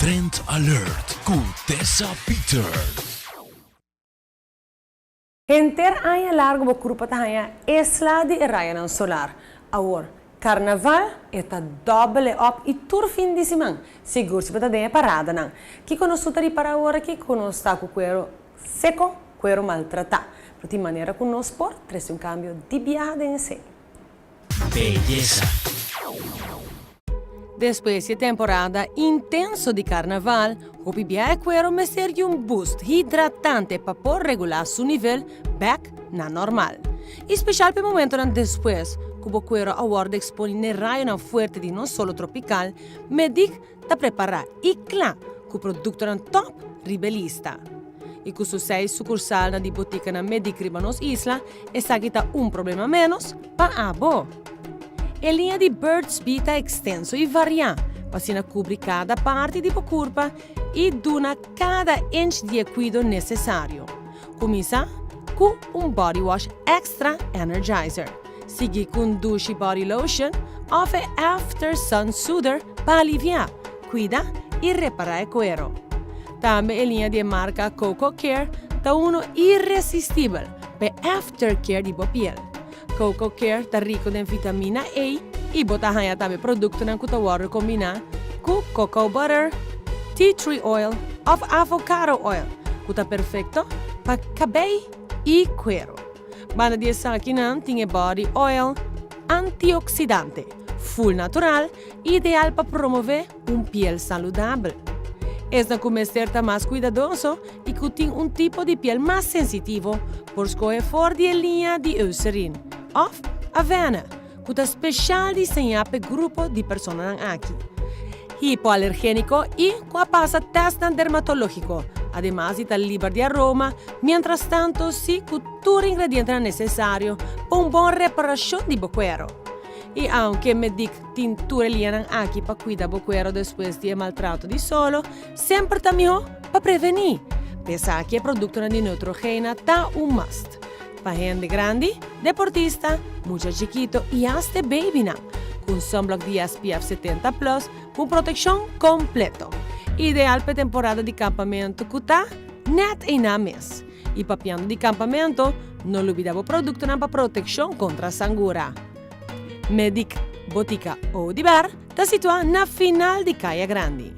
Trend Alert com Tessa Peters. Enter aya largo bo grupo tahaya Isla de Rayanan Solar. Agora, carnaval está doble up e tur fim de semana. Seguro se pode dar parada não. Que conosco tá para agora que conosco está com cuero seco, cuero maltratado. De maneira que nós por traz cambio de viagem em si. Belleza. Depois de temporada intenso de carnaval, o PBA Cuero me serve boost hidratante para por regular seu nível back na normal. Especial para o momento depois, que o Cuero Award expõe na raio na forte de não solo tropical, me dic ta preparar e claro que o produto é top ribelista. E com sucesso sucursal na di botica na Medic Ribanos Isla, essa aqui tá problema menos para abo. A linha de Burt's Bees está extenso e variante, para cobrir cada parte de curva e dona cada inch de cuidado necessário. Começa com body wash extra energizer, seguir com douche body lotion ou after sun soother para aliviar, cuidar e reparar o cuero. Também a linha de marca Coco Care está irresistível para aftercare de pele. Coco Care está rico em vitamina A e bota também produto na que combinar com cocoa butter, tea tree oil ou avocado oil, que está perfeito para cabelo e cuero. Banda de aqui tem body oil antioxidante, full natural, ideal para promover pele saudável. Esta começar está mais cuidadoso e que tem tipo de pele mais sensitivo por escolher fora de linha de Eucerin ou Avena, que está especial desenhado para grupo de pessoas aqui. Hipoalergénico e que passa teste dermatológico, además está livre de aroma, mientras tanto si cultura ingrediente necessário para boa reparação de cuero. E aunque me dic tintura liana aqui para cuidar do cuero depois de maltrato de solo, sempre está melhor para prevenir. Pensar que o produto de Neutrogena está must. Para gente grande, deportista, muito chiquito e até baby não. Com sunblock de SPF 70+, com proteção completo. Ideal para temporada de campamento que está net em na mês. E para piano de campamento, não olvida o produto para proteção contra a sangura. Medic Botica ou de Bar está situado na final de Caia Grande.